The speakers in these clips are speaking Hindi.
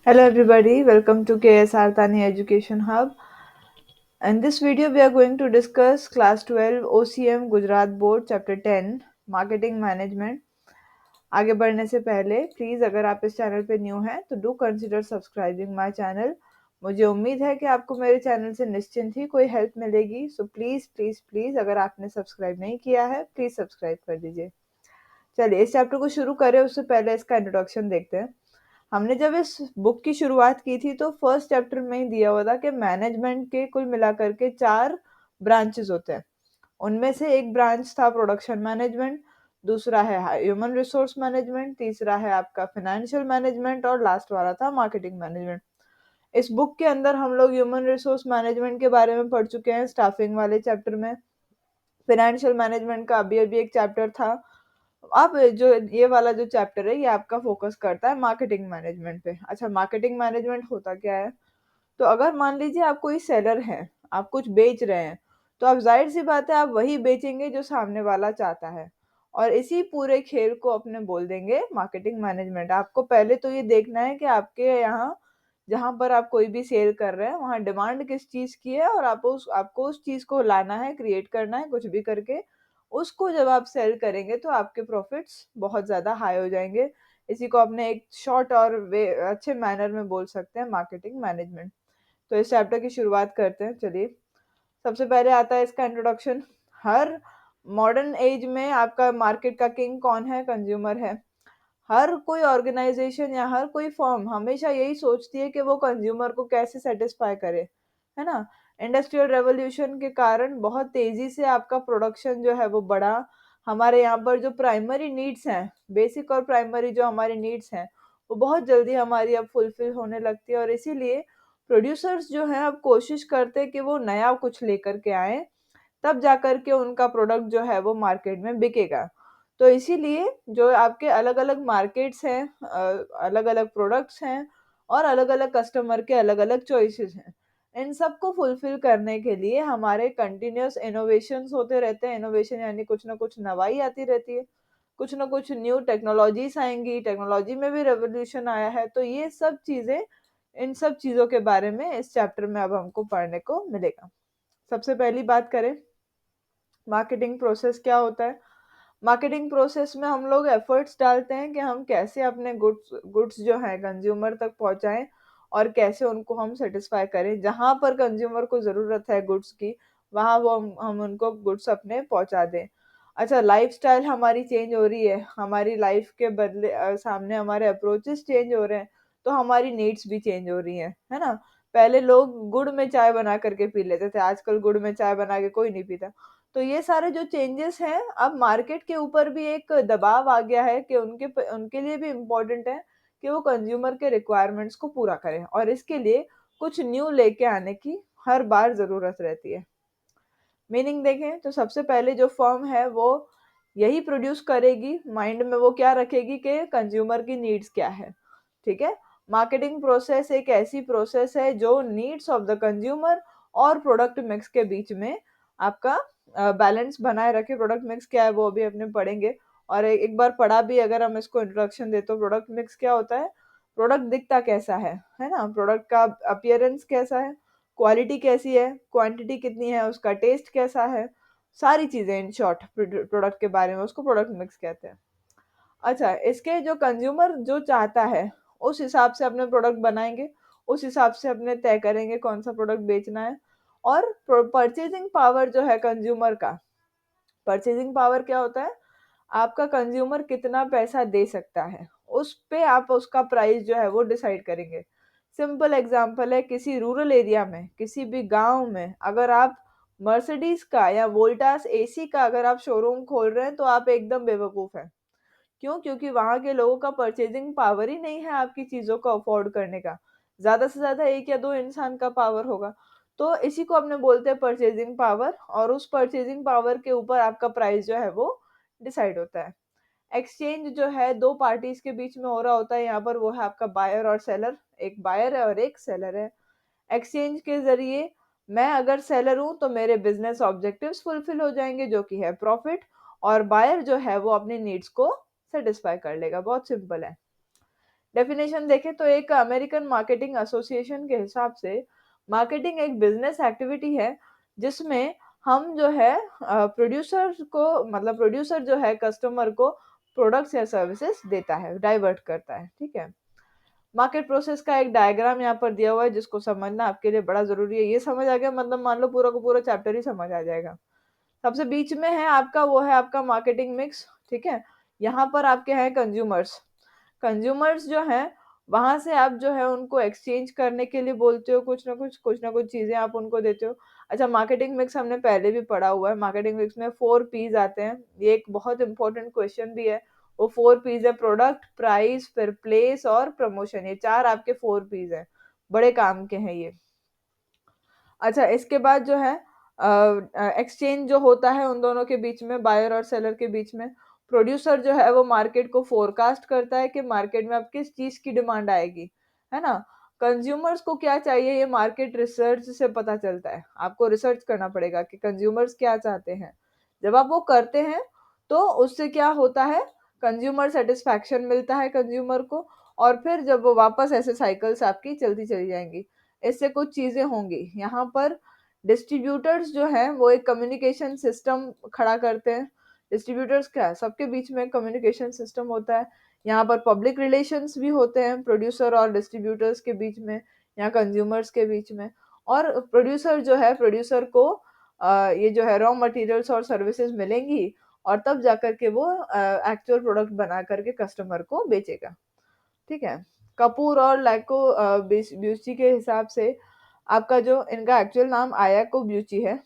Hello everybody, welcome to KSR Tani Education Hub. In this video, we are going to discuss Class 12 OCM Gujarat Board Chapter 10 Marketing Management. आगे बढ़ने से पहले प्लीज़ अगर आप इस चैनल पे न्यू हैं तो do consider subscribing my channel. मुझे उम्मीद है कि आपको मेरे चैनल से निश्चिंत ही कोई हेल्प मिलेगी। सो प्लीज़ प्लीज़ प्लीज़ अगर आपने सब्सक्राइब नहीं किया है प्लीज़ सब्सक्राइब कर दीजिए। चलिए इस चैप्टर को शुरू करें उससे पहले इसका इंट्रोडक्शन देखते हैं। हमने जब इस बुक की शुरुआत की थी तो फर्स्ट चैप्टर में ही दिया हुआ था कि मैनेजमेंट के कुल मिलाकर के 4 ब्रांचेस होते हैं। उनमें से एक ब्रांच था प्रोडक्शन मैनेजमेंट, दूसरा है ह्यूमन रिसोर्स मैनेजमेंट, तीसरा है आपका फाइनेंशियल मैनेजमेंट और लास्ट वाला था मार्केटिंग मैनेजमेंट। इस बुक के अंदर हम लोग ह्यूमन रिसोर्स मैनेजमेंट के बारे में पढ़ चुके हैं स्टाफिंग वाले चैप्टर में। फाइनेंशियल मैनेजमेंट का अभी-अभी एक चैप्टर था। अब जो ये वाला जो चैप्टर है ये आपका फोकस करता है मार्केटिंग मैनेजमेंट पे। अच्छा, मार्केटिंग मैनेजमेंट होता क्या है? तो अगर मान लीजिए आप कोई सेलर हैं, आप कुछ बेच रहे हैं, तो आप ज़ाहिर-सी बात है आप वही बेचेंगे जो सामने वाला चाहता है और इसी पूरे खेल को अपने बोल देंगे मार्केटिंग मैनेजमेंट। आपको पहले तो ये देखना है कि आपके यहाँ जहाँ पर आप कोई भी सेल कर रहे हैं, वहाँ डिमांड किस चीज़ की है और आपको उस चीज़ को लाना है, क्रिएट करना है कुछ भी करके। उसको जब आप सेल करेंगे तो आपके प्रॉफिट्स बहुत ज़्यादा हाई हो जाएँगे। इसी को अपने एक शॉर्ट और अच्छे मैनर में बोल सकते हैं मार्केटिंग मैनेजमेंट। तो इस चैप्टर की शुरुआत करते हैं। चलिए, सबसे पहले आता है इसका इंट्रोडक्शन। हर मॉडर्न एज में आपका मार्केट का किंग कौन है? कंज्यूमर है। हर कोई ऑर्गेनाइजेशन या हर कोई फर्म हमेशा यही सोचती है कि वो कंज्यूमर को कैसे सेटिस्फाई करे, है ना? इंडस्ट्रियल रेवोल्यूशन के कारण बहुत तेजी से आपका प्रोडक्शन जो है वो बढ़ा। हमारे यहाँ पर जो प्राइमरी नीड्स हैं, बेसिक और प्राइमरी जो हमारी नीड्स हैं, वो बहुत जल्दी हमारी अब फुलफिल होने लगती है और इसीलिए प्रोड्यूसर्स जो हैं अब कोशिश करते हैं कि वो नया कुछ लेकर के आएँ, तब जाकर के उनका प्रोडक्ट जो है वो मार्केट में बिकेगा। तो इसीलिए जो आपके अलग-अलग मार्केट्स हैं, अलग-अलग प्रोडक्ट्स हैं और अलग-अलग कस्टमर के अलग-अलग चॉइसेस हैं। इन सबको फुलफिल करने के लिए हमारे कंटीन्यूअस इनोवेशंस होते रहते हैं। इनोवेशन यानी कुछ ना कुछ नवाई आती रहती है। कुछ ना कुछ न्यू टेक्नोलॉजीज़ आएँगी, टेक्नोलॉजी में भी रिवॉल्यूशन आया है। तो ये सब चीज़ें इन सब चीज़ों के बारे में इस चैप्टर में अब हमको पढ़ने को मिलेगा। सबसे पहली बात करें, मार्केटिंग प्रोसेस क्या होता है? मार्केटिंग प्रोसेस में हम लोग एफर्ट्स डालते हैं कि हम कैसे अपने गुड्स गुड्स जो हैं कंज्यूमर तक पहुँचाएँ और कैसे उनको हम सैटिस्फाई करें। जहाँ पर कंज्यूमर को ज़रूरत है गुड्स की, वहाँ वो हम उनको गुड्स अपने पहुँचा दें। अच्छा, लाइफ़स्टाइल हमारी चेंज हो रही है, हमारी लाइफ़ के सामने हमारे अप्रोचेस चेंज हो रहे हैं, तो हमारी नीड्स भी चेंज हो रही हैं, है ना? पहले लोग गुड़ में चाय बना कर के पी लेते थे, आजकल गुड़ में चाय बना के कोई नहीं पीता। तो ये सारे जो चेंजेस हैं, अब मार्केट के ऊपर भी एक दबाव आ गया है कि उनके लिए भी इम्पोर्टेंट है कि वो कंज्यूमर के रिक्वायरमेंट्स को पूरा करें और इसके लिए कुछ न्यू लेके आने की हर बार ज़रूरत रहती है। मीनिंग देखें तो सबसे पहले जो फर्म है वो यही प्रोड्यूस करेगी, माइंड में वो क्या रखेगी कि कंज्यूमर की नीड्स क्या है, ठीक है? मार्केटिंग प्रोसेस एक ऐसी प्रोसेस है जो नीड्स ऑफ द कंज्यूमर और प्रोडक्ट मिक्स के बीच में आपका बैलेंस बनाए रखे। प्रोडक्ट मिक्स क्या है वो अभी अपने पढ़ेंगे और एक बार पढ़ा भी अगर हम इसको इंट्रोडक्शन दें तो प्रोडक्ट मिक्स क्या होता है? प्रोडक्ट दिखता कैसा है ना? प्रोडक्ट का अपीयरेंस कैसा है? क्वालिटी कैसी है, क्वांटिटी कितनी है, उसका टेस्ट कैसा है, सारी चीज़ें इन शॉर्ट प्रोडक्ट के बारे में, उसको प्रोडक्ट मिक्स कहते हैं। अच्छा, इसके जो कंज्यूमर जो चाहता है, उस हिसाब से अपने प्रोडक्ट बनाएँगे, उस हिसाब से अपने तय करेंगे कौन-सा प्रोडक्ट बेचना है और परचेज़िंग पावर जो है कंज्यूमर का, परचेज़िंग पावर क्या होता है? आपका कंज्यूमर कितना पैसा दे सकता है, उस पे आप उसका प्राइस जो है वो डिसाइड करेंगे। सिंपल एग्ज़ाम्पल है, किसी रूरल एरिया में, किसी भी गाँव में अगर आप मर्सिडीज़ का या वोल्टास एसी का अगर आप शोरूम खोल रहे हैं, तो आप एकदम बेवकूफ़ हैं। क्यों? क्योंकि वहाँ के लोगों का परचेज़िंग पावर ही नहीं है आपकी चीज़ों को अफ़ोर्ड करने का। ज़्यादा से ज़्यादा 1 या 2 इंसान का पावर होगा। तो इसी को अपने बोलते हैं परचेज़िंग पावर और उस परचेज़िंग पावर के ऊपर आपका प्राइस जो है वो डिसाइड होता है। एक्सचेंज जो है 2 पार्टीज़ के बीच में हो रहा होता है, यहाँ पर वो है आपका बायर और सेलर। एक बायर है और एक सेलर है। एक्सचेंज के ज़रिए मैं अगर सेलर हूँ तो मेरे बिज़नेस ऑब्जेक्टिव्स फुलफ़िल हो जाएँगे जो कि है प्रॉफ़िट और बायर जो है वो अपनी नीड्स को सैटिस्फाई कर लेगा, बहुत सिंपल है। डेफिनेशन देखें तो एक अमेरिकन मार्केटिंग एसोसिएशन के हिसाब से मार्केटिंग एक बिजनेस एक्टिविटी है जिसमें हम जो है प्रोड्यूसर को, मतलब प्रोड्यूसर जो है कस्टमर को प्रोडक्ट्स या सर्विसेज देता है, डाइवर्ट करता है, ठीक है। मार्केट प्रोसेस का एक डायग्राम यहाँ पर दिया हुआ है जिसको समझना आपके लिए बड़ा जरूरी है। ये समझ आ गया मतलब मान लो पूरा का पूरा चैप्टर ही समझ आ जाएगा। सबसे बीच में है आपका, वो है आपका मार्केटिंग मिक्स, ठीक है। यहाँ पर आपके हैं कंज्यूमर्स। कंज्यूमर्स जो हैं वहां से आप जो है उनको एक्सचेंज करने के लिए बोलते हो, कुछ ना कुछ चीजें आप उनको देते हो। अच्छा, मार्केटिंग मिक्स हमने पहले भी पढ़ा हुआ है। मार्केटिंग मिक्स में 4 P's आते हैं। ये एक बहुत इंपॉर्टेंट क्वेश्चन भी है। वो 4 P's है: प्रोडक्ट, प्राइस, फिर प्लेस और प्रमोशन। ये 4 आपके 4 P's है, बड़े काम के हैं ये। अच्छा, इसके बाद जो है एक्सचेंज जो होता है उन दोनों के बीच में, बायर और सेलर के बीच में। प्रोड्यूसर जो है वो मार्केट को फोरकास्ट करता है कि मार्केट में अब किस चीज की डिमांड आएगी, है ना। कंज्यूमर्स को क्या चाहिए ये मार्केट रिसर्च से पता चलता है। आपको रिसर्च करना पड़ेगा कि कंज्यूमर्स क्या चाहते हैं। जब आप वो करते हैं तो उससे क्या होता है, कंज्यूमर सेटिस्फैक्शन मिलता है कंज्यूमर को। और फिर जब वो वापस, ऐसे साइकिल्स आपकी चलती चली जाएंगी। इससे कुछ चीजें होंगी यहाँ पर। डिस्ट्रीब्यूटर्स जो हैं वो एक कम्युनिकेशन सिस्टम खड़ा करते हैं। डिस्ट्रीब्यूटर्स क्या है, सबके बीच में कम्युनिकेशन सिस्टम होता है। यहाँ पर पब्लिक रिलेशंस भी होते हैं प्रोड्यूसर और डिस्ट्रीब्यूटर्स के बीच में, या कंज्यूमर्स के बीच में। और प्रोड्यूसर जो है, प्रोड्यूसर को ये जो है रॉ मटेरियल्स और सर्विसेज मिलेंगी, और तब जाकर के वो एक्चुअल प्रोडक्ट बना करके कस्टमर को बेचेगा, ठीक है। कपूर और लैको ब्यूची के हिसाब से आपका जो, इनका एक्चुअल नाम आयाको ब्यूची है।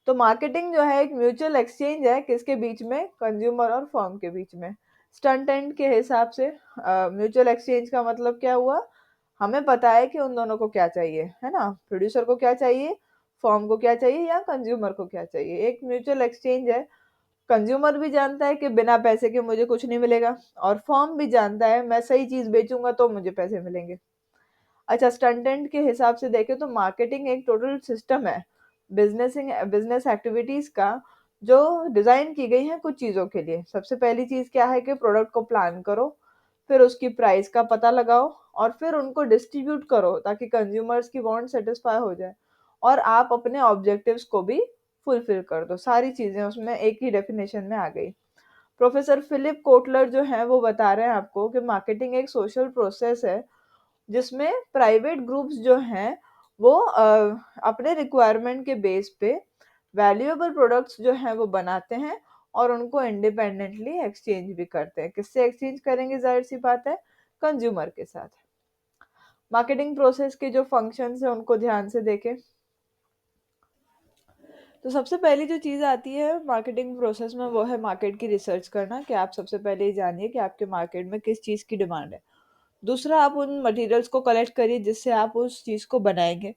तो मार्केटिंग जो है एक म्यूचुअल एक्सचेंज है, किसके बीच में, कंज्यूमर और फर्म के बीच में। स्टंट एंड के हिसाब से म्यूचुअल एक्सचेंज का मतलब क्या हुआ, हमें पता है कि उन दोनों को क्या चाहिए, है ना। प्रोड्यूसर को क्या चाहिए, फर्म को क्या चाहिए, या कंज्यूमर को क्या चाहिए। एक म्यूचुअल एक्सचेंज है। कंज्यूमर भी जानता है कि बिना पैसे के मुझे कुछ नहीं मिलेगा, और फर्म भी जानता है मैं सही चीज बेचूंगा तो मुझे पैसे मिलेंगे। अच्छा, स्टंटेंट के हिसाब से देखें तो मार्केटिंग एक टोटल सिस्टम है बिजनेस एक्टिविटीज का, जो डिजाइन की गई है कुछ चीजों के लिए। सबसे पहली चीज क्या है कि प्रोडक्ट को प्लान करो, फिर उसकी प्राइस का पता लगाओ, और फिर उनको डिस्ट्रीब्यूट करो ताकि कंज्यूमर्स की वांट सेटिस्फाई हो जाए, और आप अपने ऑब्जेक्टिव्स को भी फुलफिल कर दो। सारी चीजें उसमें एक ही डेफिनेशन में आ गई। प्रोफेसर फिलिप कोटलर जो है वो बता रहे हैं आपको कि मार्केटिंग एक सोशल प्रोसेस है जिसमें प्राइवेट ग्रुप्स जो हैं वो अपने रिक्वायरमेंट के बेस पे वैल्यूएबल प्रोडक्ट्स जो हैं वो बनाते हैं, और उनको इंडिपेंडेंटली एक्सचेंज भी करते हैं। किससे एक्सचेंज करेंगे, जाहिर सी बात है, कंज्यूमर के साथ। मार्केटिंग प्रोसेस के जो फंक्शंस हैं उनको ध्यान से देखें। तो सबसे पहली जो चीज़ आती है मार्केटिंग प्रोसेस में वो है मार्केट की रिसर्च करना, कि आप सबसे पहले ये जानिए कि आपके मार्केट में किस चीज़ की डिमांड है। दूसरा, आप उन मटेरियल्स को कलेक्ट करिए जिससे आप उस चीज़ को बनाएंगे।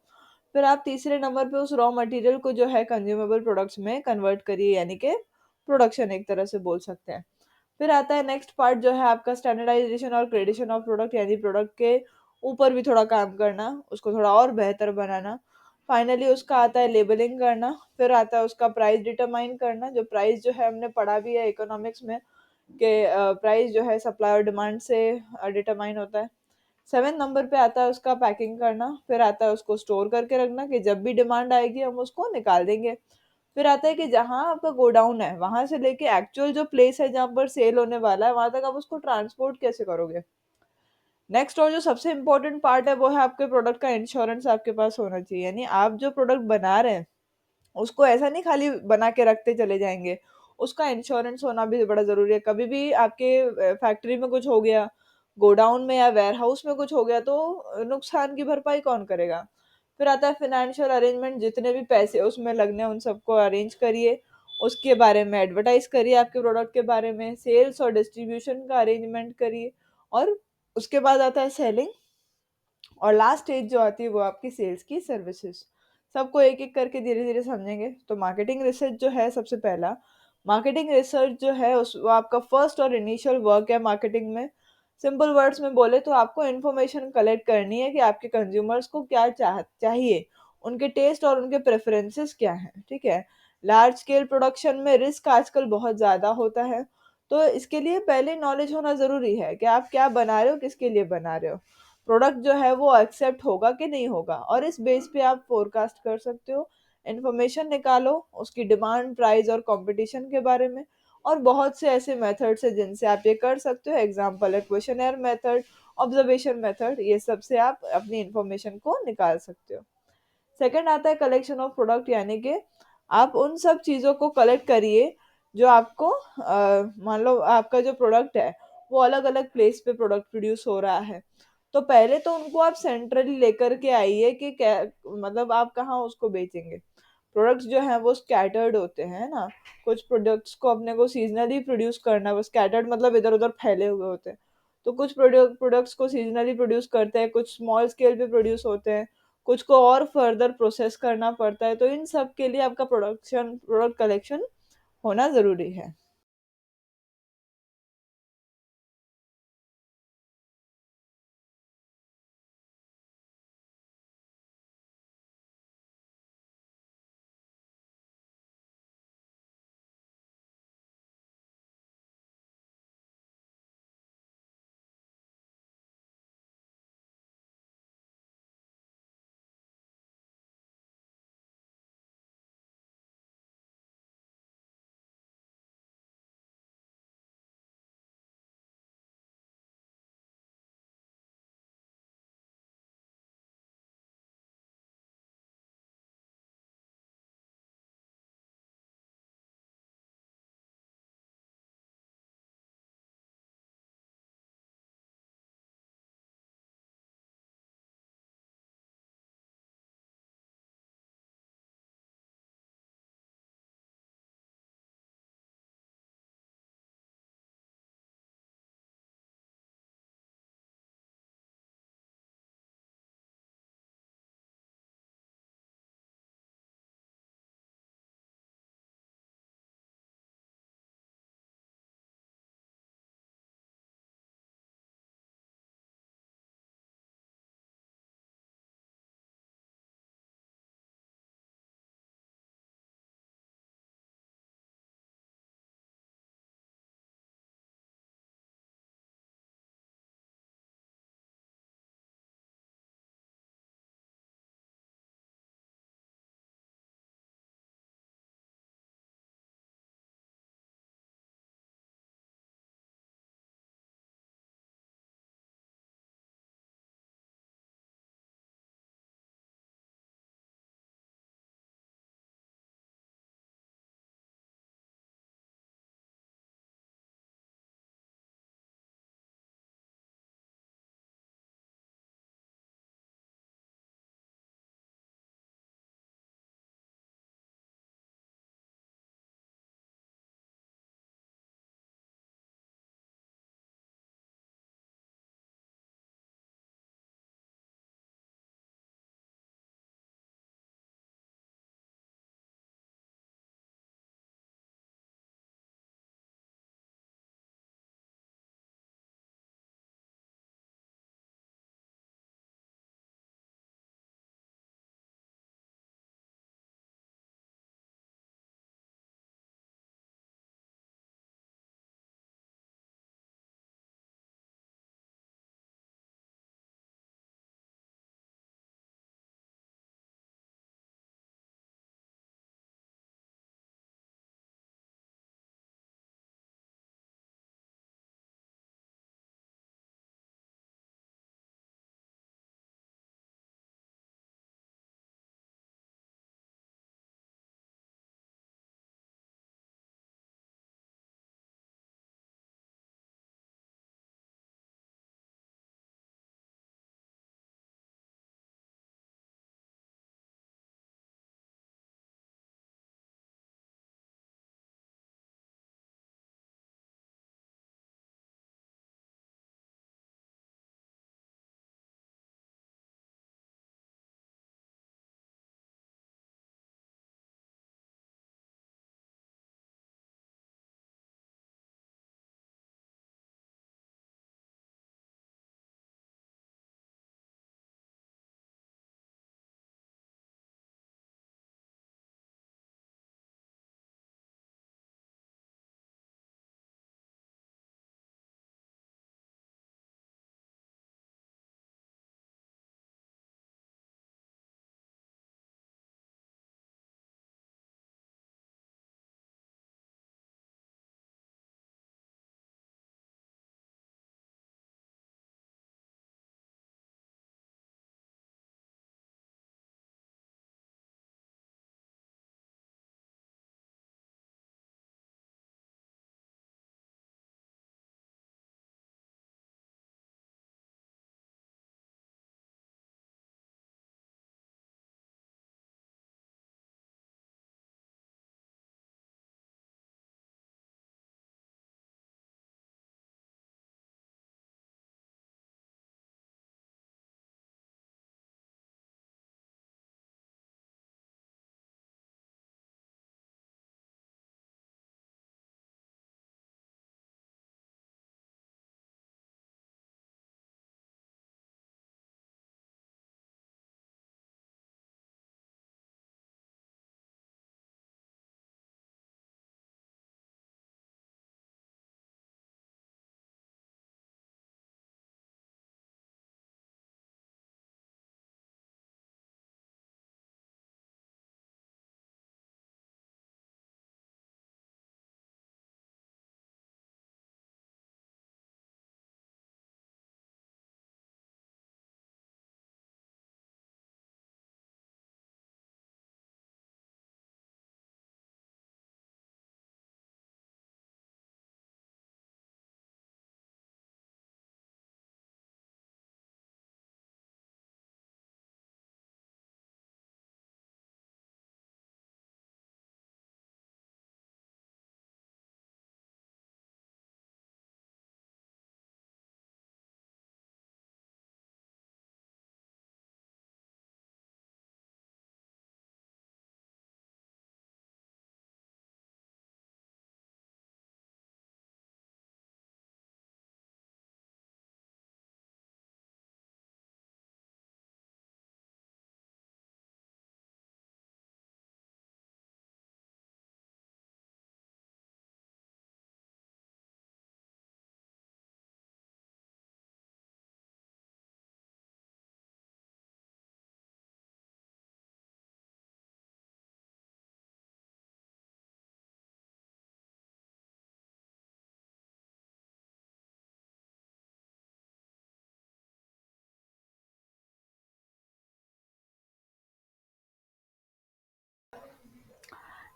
फिर आप तीसरे नंबर पे उस रॉ मटेरियल को जो है कंज्यूमेबल प्रोडक्ट्स में कन्वर्ट करिए, यानी कि प्रोडक्शन एक तरह से बोल सकते हैं। फिर आता है नेक्स्ट पार्ट जो है आपका स्टैंडर्डाइजेशन और क्रेडिशन ऑफ प्रोडक्ट, यानी प्रोडक्ट के ऊपर भी थोड़ा काम करना, उसको थोड़ा और बेहतर बनाना। फाइनली उसका आता है लेबलिंग करना। फिर आता है उसका प्राइस डिटरमाइन करना, जो प्राइस जो है हमने पढ़ा भी है इकोनॉमिक्स में, कि प्राइस जो है सप्लाई और डिमांड से डिटरमाइन होता है। 7 नंबर पे आता है उसका पैकिंग करना। फिर आता है उसको स्टोर करके रखना, कि जब भी डिमांड आएगी हम उसको निकाल देंगे। फिर आता है कि जहाँ आपका गोडाउन है वहां से लेके एक्चुअल जो प्लेस है जहाँ पर सेल होने वाला है वहां तक आप उसको ट्रांसपोर्ट कैसे करोगे। नेक्स्ट और जो सबसे इम्पोर्टेंट पार्ट है वो है आपके प्रोडक्ट का इंश्योरेंस आपके पास होना चाहिए। यानी आप जो प्रोडक्ट बना रहे हैं उसको ऐसा नहीं खाली बना के रखते चले जाएंगे, उसका इंश्योरेंस होना भी बड़ा जरूरी है। कभी भी आपके फैक्ट्री में कुछ हो गया, गोडाउन में या वेयर हाउस में कुछ हो गया, तो नुकसान की भरपाई कौन करेगा। फिर आता है फिनेंशियल अरेंजमेंट, जितने भी पैसे उसमें लगने हैं उन सबको अरेंज करिए, उसके बारे में एडवर्टाइज करिए, आपके प्रोडक्ट के बारे में सेल्स और डिस्ट्रीब्यूशन का अरेंजमेंट करिए, और उसके बाद आता है सेलिंग, और लास्ट स्टेज जो आती है वो आपकी सेल्स की सर्विसेज। सबको एक एक करके धीरे धीरे समझेंगे। तो मार्केटिंग रिसर्च जो है, सबसे पहला मार्केटिंग रिसर्च जो है उस वो आपका फर्स्ट और इनिशियल वर्क है मार्केटिंग में। सिंपल वर्ड्स में बोले तो आपको इन्फॉर्मेशन कलेक्ट करनी है कि आपके कंज्यूमर्स को क्या चाहिए, उनके टेस्ट और उनके प्रेफरेंसेस क्या हैं, ठीक है। लार्ज स्केल प्रोडक्शन में रिस्क आजकल बहुत ज़्यादा होता है, तो इसके लिए पहले नॉलेज होना ज़रूरी है कि आप क्या बना रहे हो, किसके लिए बना रहे हो। प्रोडक्ट जो है वो एक्सेप्ट होगा कि नहीं होगा, और इस बेस पे आप फोरकास्ट कर सकते हो। इन्फॉर्मेशन निकालो उसकी डिमांड, प्राइस और कंपटीशन के बारे में। और बहुत से ऐसे मेथड्स हैं जिनसे आप ये कर सकते हो। एग्जांपल है क्वेश्चनर मेथड, ऑब्जर्वेशन मेथड, ये सब से आप अपनी इंफॉर्मेशन को निकाल सकते हो। सेकंड आता है कलेक्शन ऑफ प्रोडक्ट, यानी कि आप उन सब चीज़ों को कलेक्ट करिए जो आपको मान लो आपका जो प्रोडक्ट है वो अलग अलग प्लेस पे प्रोडक्ट प्रोड्यूस हो रहा है, तो पहले तो उनको आप सेंट्रली लेकर के आइए कि क्या, मतलब आप कहाँ उसको बेचेंगे। प्रोडक्ट्स जो हैं वो स्कैटर्ड होते हैं ना, कुछ प्रोडक्ट्स को अपने को सीजनली प्रोड्यूस करना है, वो स्कैटर्ड मतलब इधर उधर फैले हुए होते हैं। तो कुछ प्रोडक्ट्स को सीजनली प्रोड्यूस करते हैं, कुछ स्मॉल स्केल पे प्रोड्यूस होते हैं, कुछ को और फर्दर प्रोसेस करना पड़ता है। तो इन सब के लिए आपका प्रोडक्ट कलेक्शन होना ज़रूरी है।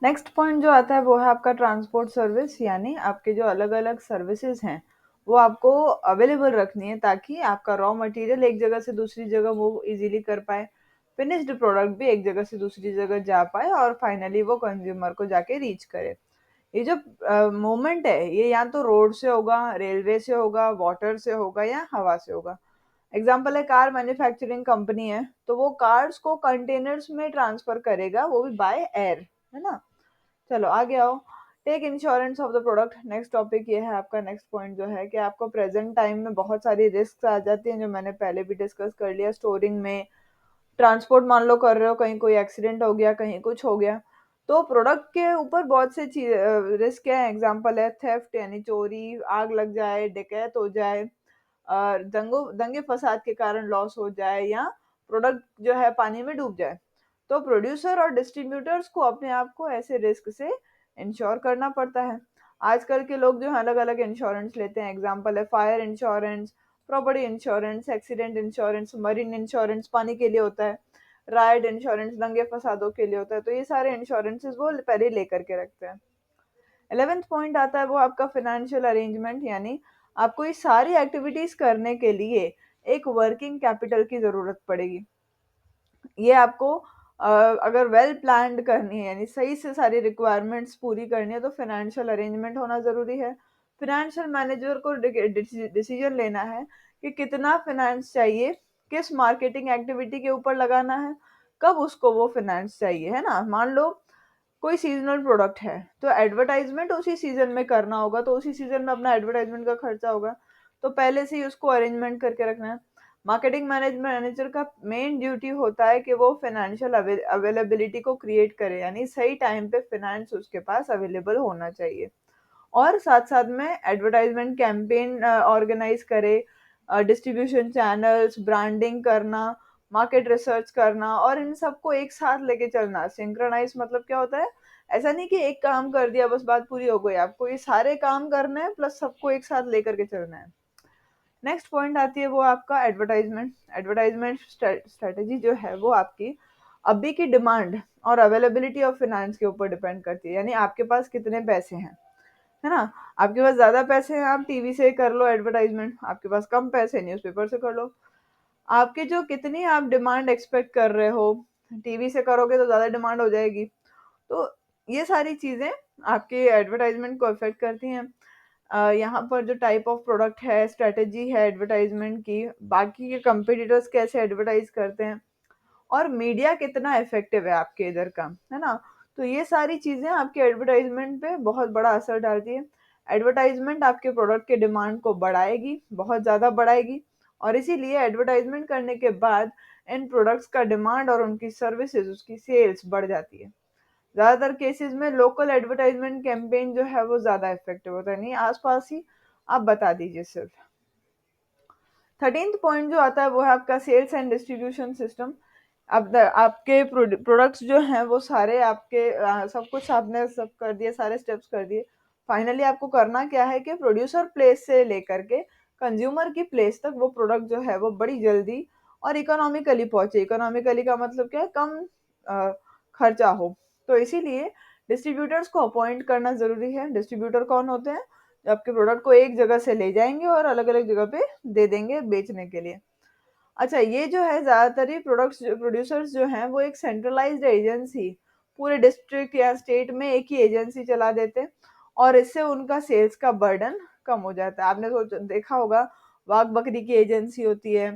नेक्स्ट पॉइंट जो आता है वो है आपका ट्रांसपोर्ट सर्विस, यानी आपके जो अलग अलग सर्विसेज हैं वो आपको अवेलेबल रखनी है ताकि आपका रॉ मटेरियल एक जगह से दूसरी जगह मूव इजीली कर पाए, फिनिश्ड प्रोडक्ट भी एक जगह से दूसरी जगह जा पाए और फाइनली वो कंज्यूमर को जाके रीच करे। ये जो मूवमेंट है ये या तो रोड से होगा, रेलवे से होगा, वाटर से होगा या हवा से होगा। एग्जाम्पल है, कार मैन्युफैक्चरिंग कंपनी है तो वो कार्स को कंटेनर्स में ट्रांसफर करेगा, वो भी बाय एयर, है ना। चलो आगे आओ। Take insurance of the product, next topic ये है आपका। नेक्स्ट पॉइंट जो है कि आपको प्रेजेंट टाइम में बहुत सारी रिस्क आ जाती हैं जो मैंने पहले भी डिस्कस कर लिया। स्टोरिंग में, ट्रांसपोर्ट मान लो कर रहे हो, कहीं कोई एक्सीडेंट हो गया, कहीं कुछ हो गया, तो प्रोडक्ट के ऊपर बहुत से रिस्क है। एग्जांपल है थेफ्ट यानी चोरी, आग लग जाए, डकैत हो जाए, दंगे फसाद के कारण लॉस हो जाए या प्रोडक्ट जो है पानी में डूब जाए। तो प्रोड्यूसर और डिस्ट्रीब्यूटर्स को अपने आप को ऐसे रिस्क से इंश्योर करना पड़ता है। आजकल के लोग जो है अलग अलग इंश्योरेंस लेते हैं। एग्जांपल है fire insurance, property insurance, accident insurance, marine insurance पानी के लिए होता है, राइड इंश्योरेंस दंगे फसादों के लिए होता है। तो ये सारे इंश्योरेंसेस वो पहले ही लेकर के रखते हैं। 11th पॉइंट आता है वो आपका फाइनेंशियल अरेंजमेंट, यानी आपको ये सारी एक्टिविटीज करने के लिए एक वर्किंग कैपिटल की जरूरत पड़ेगी। ये आपको अगर वेल प्लान्ड करनी है यानी सही से सारी रिक्वायरमेंट्स पूरी करनी है तो फाइनेंशियल अरेंजमेंट होना ज़रूरी है। फाइनेंशियल मैनेजर को डिसीजन लेना है कि कितना फाइनेंस चाहिए, किस मार्केटिंग एक्टिविटी के ऊपर लगाना है, कब उसको वो फाइनेंस चाहिए, है ना। मान लो कोई सीजनल प्रोडक्ट है तो एडवर्टाइजमेंट उसी सीजन में करना होगा, तो उसी सीजन में अपना एडवर्टाइजमेंट का खर्चा होगा, तो पहले से ही उसको अरेंजमेंट करके रखना है। मार्केटिंग मैनेजर का मेन ड्यूटी होता है कि वो फाइनेंशियल अवेलेबिलिटी को क्रिएट करे, यानी सही टाइम पे फाइनेंस उसके पास अवेलेबल होना चाहिए। और साथ साथ में एडवर्टाइजमेंट कैंपेन ऑर्गेनाइज करे, डिस्ट्रीब्यूशन चैनल्स, ब्रांडिंग करना, मार्केट रिसर्च करना और इन सबको एक साथ लेके चलना। सिंक्रोनाइज मतलब क्या होता है, ऐसा नहीं कि एक काम कर दिया बस बात पूरी हो गई, आपको ये सारे काम करने हैं प्लस सबको एक साथ लेकर के चलना है। नेक्स्ट पॉइंट आती है वो आपका एडवर्टाइजमेंट। एडवर्टाइजमेंट स्ट्रेटेजी जो है वो आपकी अभी की डिमांड और अवेलेबिलिटी ऑफ फाइनेंस के ऊपर डिपेंड करती है, यानी आपके पास कितने पैसे हैं, है ना। आपके पास ज्यादा पैसे हैं आप टीवी से कर लो एडवर्टाइजमेंट, आपके पास कम पैसे न्यूज़पेपर से कर लो। आपकी जो कितनी आप डिमांड एक्सपेक्ट कर रहे हो, टीवी से करोगे तो ज्यादा डिमांड हो जाएगी, तो ये सारी चीजें आपके एडवर्टाइजमेंट को अफेक्ट करती हैं। यहाँ पर जो टाइप ऑफ प्रोडक्ट है, स्ट्रेटेजी है एडवर्टाइजमेंट की, बाकी के कंपटीटर्स कैसे एडवर्टाइज करते हैं और मीडिया कितना इफेक्टिव है आपके इधर का, है ना। तो ये सारी चीजें आपके एडवर्टाइजमेंट पे बहुत बड़ा असर डालती है। एडवर्टाइजमेंट आपके प्रोडक्ट के डिमांड को बढ़ाएगी, बहुत ज्यादा बढ़ाएगी, और इसीलिए एडवर्टाइजमेंट करने के बाद इन प्रोडक्ट्स का डिमांड और उनकी सर्विसेज, उसकी सेल्स बढ़ जाती है। ज्यादातर केसेस में लोकल एडवर्टाइजमेंट कैंपेन जो है वो ज्यादा इफेक्टिव होता है, नहीं आसपास ही आप बता दीजिए सिर्फ। 13th पॉइंट जो आता है वो है आपका सेल्स एंड डिस्ट्रीब्यूशन सिस्टम। अब आपके प्रोडक्ट्स जो हैं वो सारे आपके सब कुछ आपने सब कर दिए, सारे स्टेप्स कर दिए। फाइनली आपको करना क्या है कि प्रोड्यूसर प्लेस से लेकर के कंज्यूमर की प्लेस तक वो प्रोडक्ट जो है वो बड़ी जल्दी और इकोनॉमिकली पहुंचे। इकोनॉमिकली का मतलब क्या है, कम अ, खर्चा हो। तो इसीलिए डिस्ट्रीब्यूटर्स को अपॉइंट करना जरूरी है। डिस्ट्रीब्यूटर कौन होते हैं, जो आपके प्रोडक्ट को एक जगह से ले जाएंगे और अलग अलग जगह पे दे देंगे बेचने के लिए। अच्छा, ये जो है ज़्यादातर ही प्रोडक्ट्स प्रोड्यूसर्स जो हैं वो एक सेंट्रलाइज्ड एजेंसी पूरे डिस्ट्रिक्ट या स्टेट में एक ही एजेंसी चला देते हैं और इससे उनका सेल्स का बर्डन कम हो जाता है। आपने सोच देखा होगा, वाघ बकरी की एजेंसी होती है,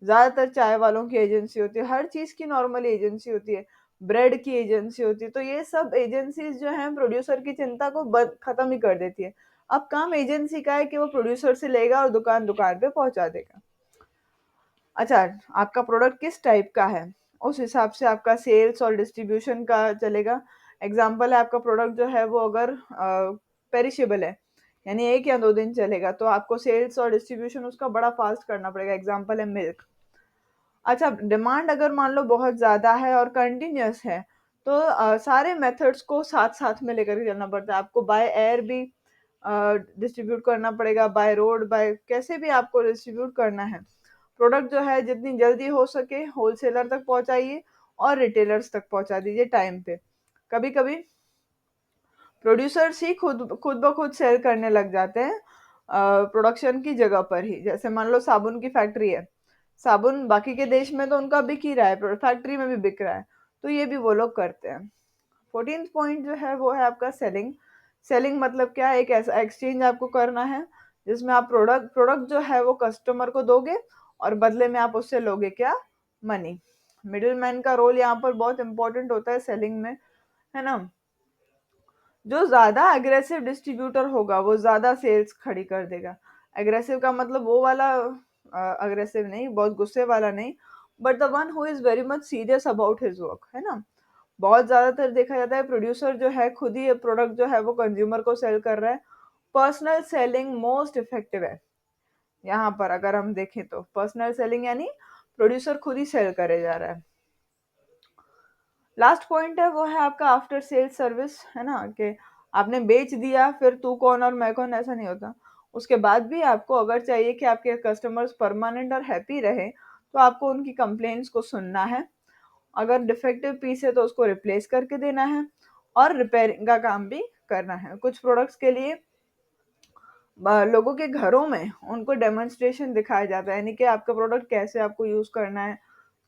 ज़्यादातर चाय वालों की एजेंसी होती है, हर चीज़ की नॉर्मल एजेंसी होती है, ब्रेड की एजेंसी होती है। तो ये सब एजेंसीज जो हैं प्रोड्यूसर की चिंता को खत्म ही कर देती है। अब काम एजेंसी का है कि वो प्रोड्यूसर से लेगा और दुकान दुकान पे पहुंचा देगा। अच्छा, आपका प्रोडक्ट किस टाइप का है उस हिसाब से आपका सेल्स और डिस्ट्रीब्यूशन का चलेगा। एग्जाम्पल है, आपका प्रोडक्ट जो है वो अगर पेरिशेबल है यानी 1 या 2 दिन चलेगा तो आपको सेल्स और डिस्ट्रीब्यूशन उसका बड़ा फास्ट करना पड़ेगा। एग्जाम्पल है मिल्क। अच्छा, डिमांड अगर मान लो बहुत ज़्यादा है और कंटिन्यूअस है तो सारे मेथड्स को साथ साथ में लेकर के चलना पड़ता है। आपको बाय एयर भी डिस्ट्रीब्यूट करना पड़ेगा, बाय रोड, बाय कैसे भी आपको डिस्ट्रीब्यूट करना है। प्रोडक्ट जो है जितनी जल्दी हो सके होलसेलर तक पहुंचाइए और रिटेलर्स तक पहुंचा दीजिए टाइम पे। कभी कभी प्रोड्यूसर्स ही खुद खुद ब खुद सेल करने लग जाते हैं प्रोडक्शन की जगह पर ही। जैसे मान लो साबुन की फैक्ट्री है, साबुन बाकी के देश में तो उनका बिक ही रहा है, फैक्ट्री में भी बिक रहा है, तो ये भी वो लोग करते हैं। 14th पॉइंट जो है वो है आपका सेलिंग। सेलिंग मतलब क्या है, एक ऐसा एक्सचेंज आपको करना है जिसमें आप प्रोडक्ट प्रोडक्ट जो है वो कस्टमर को दोगे और बदले में आप उससे लोगे क्या, मनी। मिडिल मैन का रोल यहाँ पर बहुत इंपॉर्टेंट होता है सेलिंग में, है ना। जो ज्यादा अग्रेसिव डिस्ट्रीब्यूटर होगा वो ज्यादा सेल्स खड़ी कर देगा। अग्रेसिव का मतलब वो वाला अग्रेसिव नहीं, बहुत गुस्से वाला नहीं, but the one who is very much serious about his work, है ना। बहुत ज्यादातर देखा जाता है प्रोड्यूसर जो है खुद ही प्रोडक्ट जो है वो कंज्यूमर को सेल कर रहा है। पर्सनल सेलिंग मोस्ट इफेक्टिव है यहाँ पर। अगर हम देखें तो पर्सनल सेलिंग यानी प्रोड्यूसर खुद ही सेल करे जा रहा है। लास्ट पॉइंट है वो है आपका आफ्टर सेल्स सर्विस, है ना, कि आपने बेच दिया फिर तू कौन और मैं कौन, ऐसा नहीं होता। उसके बाद भी आपको अगर चाहिए कि आपके कस्टमर्स परमानेंट और हैप्पी रहे तो आपको उनकी कंप्लेंट्स को सुनना है। अगर डिफेक्टिव पीस है तो उसको रिप्लेस करके देना है और रिपेयरिंग का काम भी करना है। कुछ प्रोडक्ट्स के लिए लोगों के घरों में उनको डेमोन्स्ट्रेशन दिखाया जाता है, यानी कि आपका प्रोडक्ट कैसे आपको यूज करना है,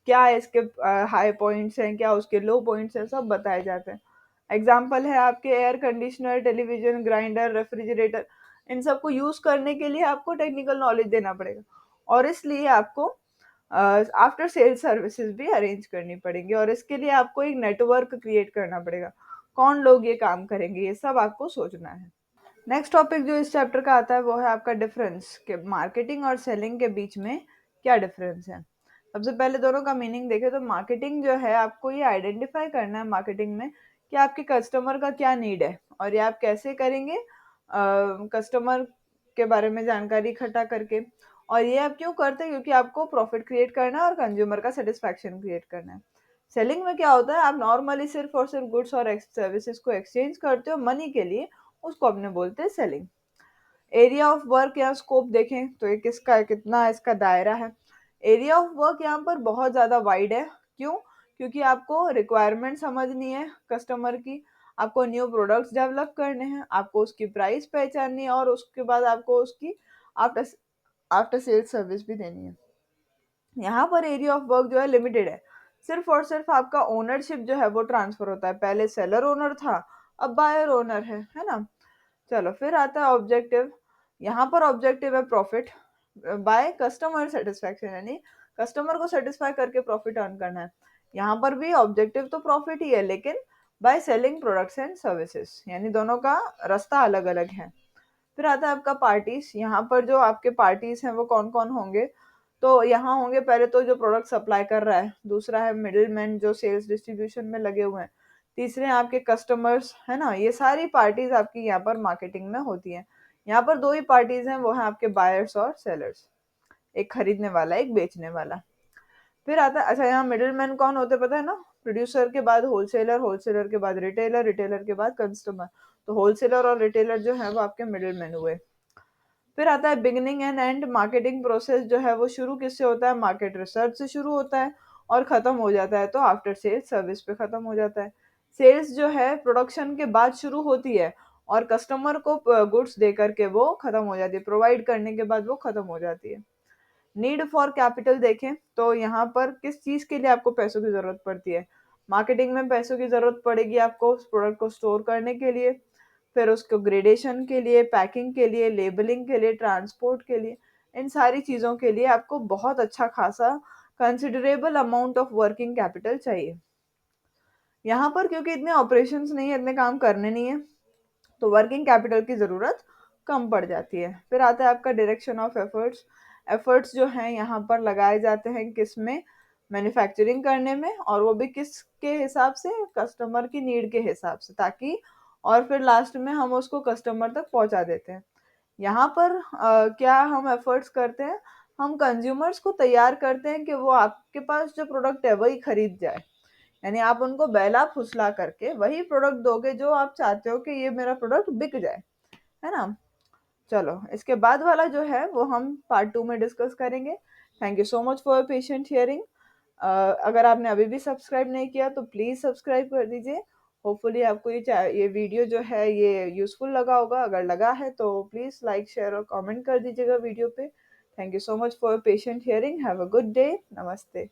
क्या इसके हाई पॉइंट्स हैं, क्या उसके लो पॉइंट्स हैं, सब बताए जाते हैं। एग्जाम्पल है आपके air conditioner, television, grinder, refrigerator, इन सबको यूज करने के लिए आपको टेक्निकल नॉलेज देना पड़ेगा और इसलिए आपको आफ्टर सेल सर्विसेज भी अरेंज करनी पड़ेंगी और इसके लिए आपको एक नेटवर्क क्रिएट करना पड़ेगा। कौन लोग ये काम करेंगे, ये सब आपको सोचना है। नेक्स्ट टॉपिक जो इस चैप्टर का आता है वो है आपका डिफरेंस, कि मार्केटिंग और सेलिंग के बीच में क्या डिफरेंस है। सबसे पहले दोनों का मीनिंग देखें तो मार्केटिंग जो है आपको ये आइडेंटिफाई करना है मार्केटिंग में कि आपके कस्टमर का क्या नीड है और ये आप कैसे करेंगे, कस्टमर के बारे में जानकारी इकट्ठा करके। और ये आप क्यों करते हैं, क्योंकि आपको प्रॉफिट क्रिएट करना है और कंज्यूमर का सेटिस्फैक्शन क्रिएट करना है। सेलिंग में क्या होता है, आप नॉर्मली सिर्फ और सिर्फ गुड्स और सर्विसेज को एक्सचेंज करते हो मनी के लिए, उसको अपने बोलते हैं सेलिंग। एरिया ऑफ वर्क या स्कोप देखें तो ये किसका है, कितना इसका दायरा है। एरिया ऑफ वर्क यहाँ पर बहुत ज़्यादा वाइड है। क्यों? क्योंकि आपको रिक्वायरमेंट समझनी है कस्टमर की, आपको न्यू प्रोडक्ट्स डेवलप करने हैं, आपको उसकी प्राइस पहचाननी है और उसके बाद आपको उसकी आफ्टर आफ्टर सेल्स सर्विस भी देनी है। यहाँ पर एरिया ऑफ वर्क जो है लिमिटेड है। सिर्फ और सिर्फ आपका ओनरशिप जो है वो ट्रांसफर होता है। पहले सेलर ओनर था, अब बायर ओनर है ना। चलो फिर आता है ऑब्जेक्टिव। यहाँ पर ऑब्जेक्टिव है प्रॉफिट बाय कस्टमर सेटिस्फैक्शन, यानी कस्टमर को सेटिस्फाई करके प्रॉफिट अर्न करना है। यहाँ पर भी ऑब्जेक्टिव तो प्रॉफिट ही है, लेकिन by selling products and services, यानी दोनों का रास्ता अलग अलग है। फिर आता है आपका पार्टीज। यहाँ पर जो आपके पार्टीज हैं वो कौन कौन होंगे, तो यहाँ होंगे पहले तो जो प्रोडक्ट सप्लाई कर रहा है, दूसरा है मिडिल मैन जो सेल्स डिस्ट्रीब्यूशन में लगे हुए हैं, तीसरे हैं आपके कस्टमर्स, है ना। ये सारी पार्टीज आपकी यहाँ पर मार्केटिंग में होती हैं। यहाँ पर दो ही पार्टीज हैं, वो है आपके बायर्स और सेलर्स, एक खरीदने वाला एक बेचने वाला। फिर आता है, अच्छा यहाँ मिडिल मैन कौन होते हैं पता है ना, प्रोड्यूसर के बाद होलसेलर, होलसेलर के बाद रिटेलर, रिटेलर के बाद कस्टमर। तो होलसेलर और रिटेलर जो है वो आपके मिडिल मैन हुए। फिर आता है beginning and and. Marketing process जो है वो शुरू किससे होता है, मार्केट रिसर्च से शुरू होता है और खत्म हो जाता है तो आफ्टर सेल्स सर्विस पे खत्म हो जाता है। सेल्स जो है प्रोडक्शन के बाद शुरू होती है और कस्टमर को गुड्स दे करके वो खत्म हो जाती है, प्रोवाइड करने के बाद वो खत्म हो जाती है। नीड फॉर कैपिटल देखें तो यहाँ पर किस चीज के लिए आपको पैसों की जरूरत पड़ती है। मार्केटिंग में पैसों की जरूरत पड़ेगी आपको उस प्रोडक्ट को स्टोर करने के लिए, फिर उसको ग्रेडेशन के लिए, पैकिंग के लिए, लेबलिंग के लिए, ट्रांसपोर्ट के लिए। इन सारी चीजों के लिए आपको बहुत अच्छा खासा considerable amount of working capital चाहिए। यहाँ पर क्योंकि इतने ऑपरेशंस नहीं है, इतने काम करने नहीं है, तो वर्किंग कैपिटल की ज़रूरत कम पड़ जाती है। फिर आता है आपका डायरेक्शन ऑफ एफर्ट्स। एफर्ट्स जो हैं यहाँ पर लगाए जाते हैं किस में, मैन्युफैक्चरिंग करने में, और वो भी किसके हिसाब से, कस्टमर की नीड के हिसाब से, ताकि और फिर लास्ट में हम उसको कस्टमर तक पहुंचा देते हैं। यहाँ पर क्या हम एफर्ट्स करते हैं, हम कंज्यूमर्स को तैयार करते हैं कि वो आपके पास जो प्रोडक्ट है वही खरीद जाए, यानी आप उनको बहला फुसला करके वही प्रोडक्ट दोगे जो आप चाहते हो कि ये मेरा प्रोडक्ट बिक जाए, है ना। चलो इसके बाद वाला जो है वो हम पार्ट 2 में डिस्कस करेंगे। Thank you so much for patient hearing. अगर आपने अभी भी सब्सक्राइब नहीं किया तो प्लीज सब्सक्राइब कर दीजिए। होपफुली आपको ये वीडियो जो है ये यूज़फुल लगा होगा। अगर लगा है तो प्लीज़ लाइक, शेयर और कमेंट कर दीजिएगा वीडियो पे। Thank you so much for patient hearing. Have a good day. नमस्ते।